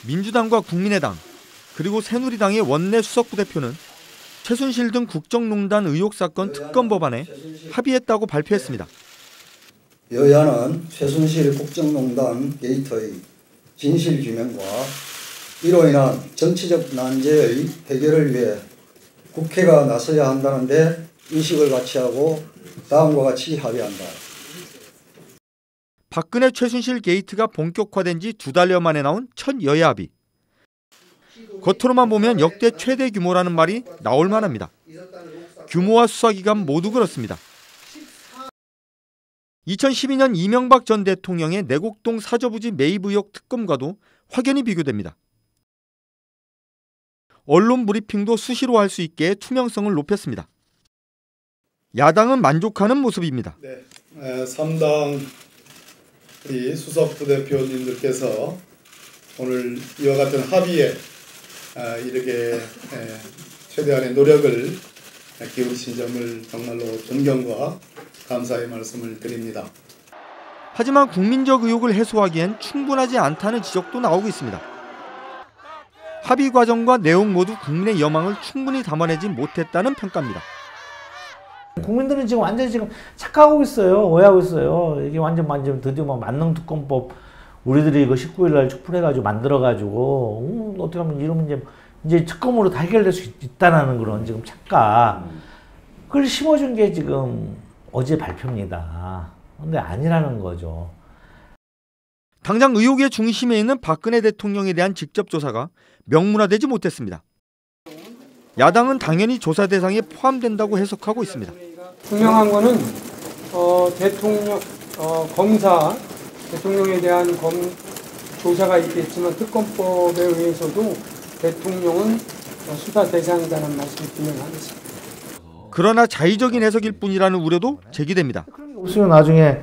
민주당과 국민의당 그리고 새누리당의 원내 수석부대표는 최순실 등 국정농단 의혹 사건 특검 법안에 합의했다고 발표했습니다. 여야는 최순실 국정농단 게이트의 진실규명과 이로 인한 정치적 난제의 해결을 위해 국회가 나서야 한다는 데 인식을 같이 하고 다음과 같이 합의한다. 박근혜 최순실 게이트가 본격화된 지 2달여 만에 나온 첫 여야 합의. 겉으로만 보면 역대 최대 규모라는 말이 나올 만합니다. 규모와 수사기간 모두 그렇습니다. 2012년 이명박 전 대통령의 내곡동 사저부지 매입 의혹 특검과도 확연히 비교됩니다. 언론 브리핑도 수시로 할 수 있게 투명성을 높였습니다. 야당은 만족하는 모습입니다. 네, 3당 우리 수석부대표님들께서 오늘 이와 같은 합의에 이렇게 최대한의 노력을 기울이신 점을 정말로 존경과 감사의 말씀을 드립니다. 하지만 국민적 의혹을 해소하기엔 충분하지 않다는 지적도 나오고 있습니다. 합의 과정과 내용 모두 국민의 여망을 충분히 담아내지 못했다는 평가입니다. 국민들은 지금 완전히 착각하고 있어요. 오해하고 있어요. 이게 완전 드디어 뭐 만능특검법 우리들이 이거 19일 날 촛불해가지고 만들어가지고 어떻게 하면 이러면 이제 특검으로 다 해결될 수 있다는 그런 지금 착각. 그걸 심어준 게 지금 어제 발표입니다. 근데 아니라는 거죠. 당장 의혹의 중심에 있는 박근혜 대통령에 대한 직접 조사가 명문화되지 못했습니다. 야당은 당연히 조사 대상에 포함된다고 해석하고 있습니다. 분명한 거는 대통령, 검사, 대통령에 대한 조사가 있겠지만 특검법에 의해서도 대통령은 수사 대상이라는 말씀이 분명하겠습니다. 그러나 자의적인 해석일 뿐이라는 우려도 제기됩니다. 없으면 나중에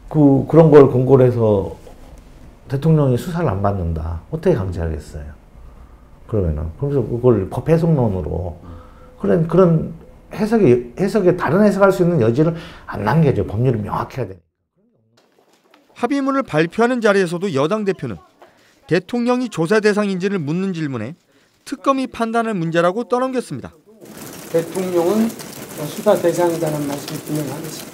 그런 걸 근거로 해서 대통령이 수사를 안 받는다. 어떻게 강제하겠어요? 그러면서 그걸 법 해석론으로 그런 해석에 다른 해석할 수 있는 여지를 안 남겨줘. 법률이 명확해야 돼. 합의문을 발표하는 자리에서도 여당 대표는 대통령이 조사 대상인지를 묻는 질문에 특검이 판단할 문제라고 떠넘겼습니다. 대통령은 수사 대상이라는 말씀이 분명하겠습니다.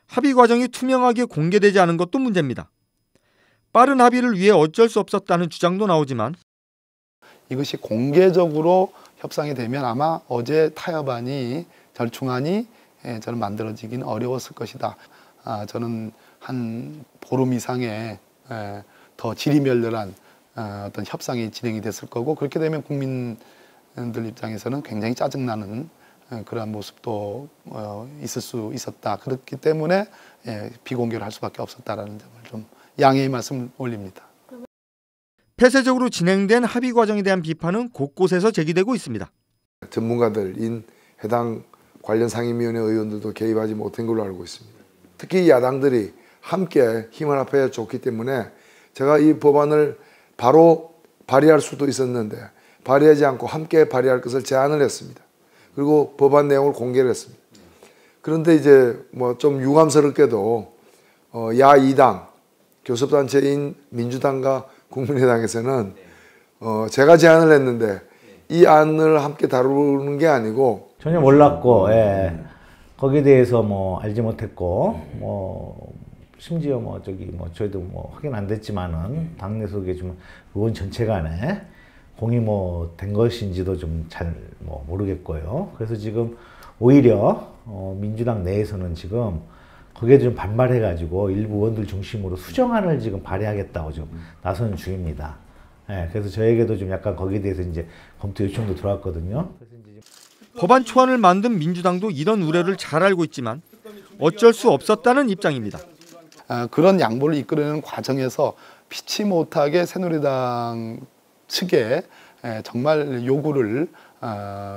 합의 과정이 투명하게 공개되지 않은 것도 문제입니다. 빠른 합의를 위해 어쩔 수 없었다는 주장도 나오지만 이것이 공개적으로 협상이 되면 아마 어제 타협안이 절충안이 저는 만들어지긴 어려웠을 것이다. 저는 한 보름 이상의 더 지리멸렬한 어떤 협상이 진행이 됐을 거고 그렇게 되면 국민들 입장에서는 굉장히 짜증나는 그러한 모습도 있을 수 있었다. 그렇기 때문에 비공개를 할 수밖에 없었다라는 점을 좀 양해의 말씀을 올립니다. 폐쇄적으로 진행된 합의 과정에 대한 비판은 곳곳에서 제기되고 있습니다. 전문가들인 해당 관련 상임위원회 의원들도 개입하지 못한 걸로 알고 있습니다. 특히 야당들이 함께 힘을 합해 줬기 때문에 제가 이 법안을 바로 발의할 수도 있었는데 발의하지 않고 함께 발의할 것을 제안을 했습니다. 그리고 법안 내용을 공개를 했습니다. 그런데 이제 뭐 좀 유감스럽게도 야 2당 교섭단체인 민주당과 국민의당에서는 제가 제안을 했는데 이 안을 함께 다루는 게 아니고 전혀 몰랐고 거기에 대해서 뭐 알지 못했고 뭐 심지어 저희도 확인 안 됐지만은 당내 속에 좀 의원 전체 간에 공이 된 것인지도 좀 잘 모르겠고요. 그래서 지금 오히려 민주당 내에서는 지금 거기에 좀 반발해가지고 일부 의원들 중심으로 수정안을 지금 발의하겠다고 지금 나서는 중입니다. 그래서 저에게도 좀 약간 거기에 대해서 이제 검토 요청도 들어왔거든요. 법안 초안을 만든 민주당도 이런 우려를 잘 알고 있지만 어쩔 수 없었다는 입장입니다. 그런 양보를 이끌어내는 과정에서 피치 못하게 새누리당 측에 정말 요구를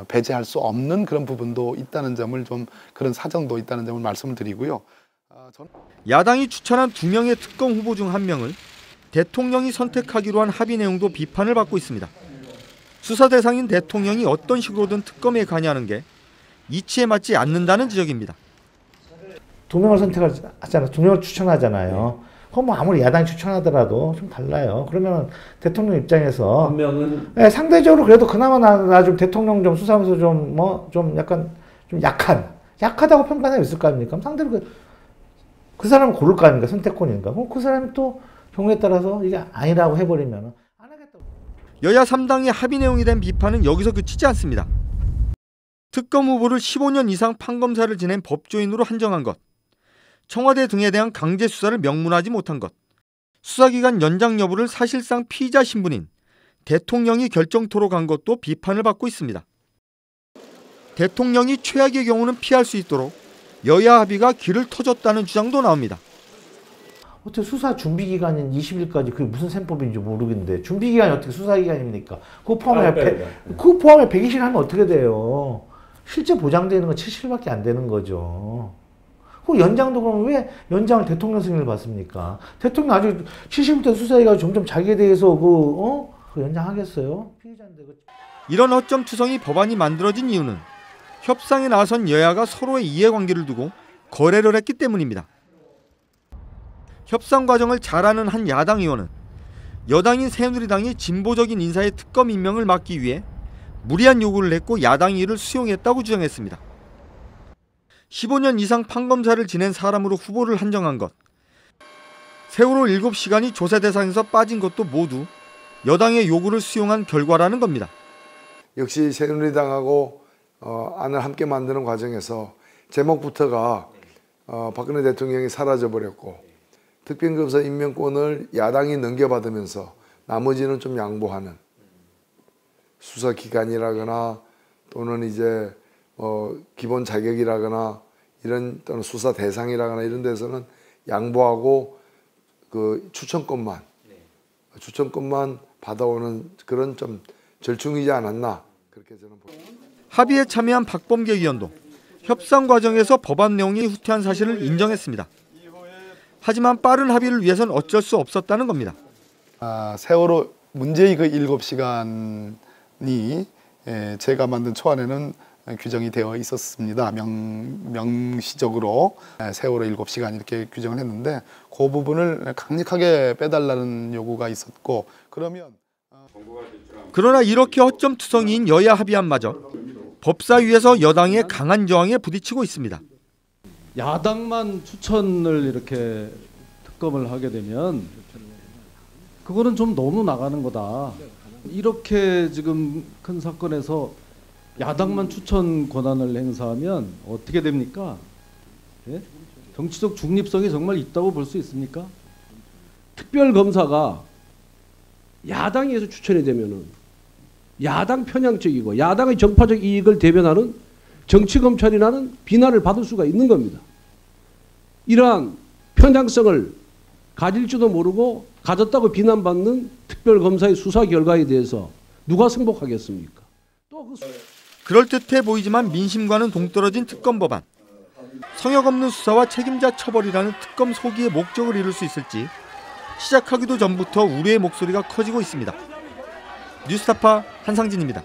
배제할 수 없는 그런 부분도 있다는 점을 좀 그런 사정도 있다는 점을 말씀을 드리고요. 야당이 추천한 2명의 특검 후보 중 1명을 대통령이 선택하기로 한 합의 내용도 비판을 받고 있습니다. 수사 대상인 대통령이 어떤 식으로든 특검에 관여하는 게 이치에 맞지 않는다는 지적입니다. 2명을 선택하잖아요. 2명을 추천하잖아요. 그건 뭐 아무리 야당이 추천하더라도 좀 달라요. 그러면 대통령 입장에서 한 명은 네, 상대적으로 그래도 그나마 나 좀 대통령 좀 수사하면서 좀 좀 약간 좀 약하다고 평가한 사람이 있을 거 아닙니까? 그럼 상대로 그 사람을 고를 거 아닙니까? 선택권인가? 그럼 그 사람이 또 경우에 따라서 이게 아니라고 해버리면 안 하겠다고. 여야 3당의 합의 내용이 된 비판은 여기서 그치지 않습니다. 특검 후보를 15년 이상 판검사를 지낸 법조인으로 한정한 것, 청와대 등에 대한 강제 수사를 명문화하지 못한 것, 수사기간 연장 여부를 사실상 피의자 신분인 대통령이 결정토로 간 것도 비판을 받고 있습니다. 대통령이 최악의 경우는 피할 수 있도록 여야 합의가 길을 터줬다는 주장도 나옵니다. 어떻게 수사 준비 기간인 20일까지 그게 무슨 셈법인지 모르겠는데 준비 기간이 어떻게 수사 기간입니까? 그거 포함해 120일 하면 어떻게 돼요? 실제 보장되는 건 70일밖에 안 되는 거죠. 그 연장도 그러면 왜 연장을 대통령 승인을 받습니까? 대통령 아주 70일 수사해가지고 점점 자기에 대해서 그 연장하겠어요? 피의자인데. 이런 허점투성이 법안이 만들어진 이유는 협상에 나선 여야가 서로의 이해관계를 두고 거래를 했기 때문입니다. 협상 과정을 잘 아는 한 야당 의원은 여당인 새누리당이 진보적인 인사의 특검 임명을 막기 위해 무리한 요구를 했고 야당이 이를 수용했다고 주장했습니다. 15년 이상 판검사를 지낸 사람으로 후보를 한정한 것, 세월호 7시간이 조사 대상에서 빠진 것도 모두 여당의 요구를 수용한 결과라는 겁니다. 역시 새누리당하고 안을 함께 만드는 과정에서 제목부터가 박근혜 대통령이 사라져버렸고 특별검사 임명권을 야당이 넘겨받으면서 나머지는 좀 양보하는 수사기관이라거나 또는 이제 기본 자격이라거나 이런 또는 수사 대상이라거나 이런 데서는 양보하고 그 추천권만 받아오는 그런 좀 절충이지 않았나 그렇게 저는 봅니다. 합의에 참여한 박범계 의원도 협상 과정에서 법안 내용이 후퇴한 사실을 인정했습니다. 하지만 빠른 합의를 위해선 어쩔 수 없었다는 겁니다. 세월호 문제의 그 7시간이 제가 만든 초안에는 규정이 되어 있었습니다. 명시적으로 세월호 7시간 이렇게 규정을 했는데 그 부분을 강력하게 빼달라는 요구가 있었고 그러나 이렇게 허점투성이인 여야 합의안마저 법사위에서 여당의 강한 저항에 부딪히고 있습니다. 야당만 추천을 이렇게 특검을 하게 되면 그거는 좀 너무 나가는 거다. 이렇게 지금 큰 사건에서 야당만 추천 권한을 행사하면 어떻게 됩니까? 예? 정치적 중립성이 정말 있다고 볼 수 있습니까? 특별검사가 야당에서 추천이 되면은 야당 편향적이고 야당의 정파적 이익을 대변하는 정치검찰이라는 비난을 받을 수가 있는 겁니다. 이러한 편향성을 가질지도 모르고 가졌다고 비난받는 특별검사의 수사 결과에 대해서 누가 승복하겠습니까? 그럴듯해 보이지만 민심과는 동떨어진 특검 법안. 성역 없는 수사와 책임자 처벌이라는 특검 소기의 목적을 이룰 수 있을지 시작하기도 전부터 우려의 목소리가 커지고 있습니다. 뉴스타파 한상진입니다.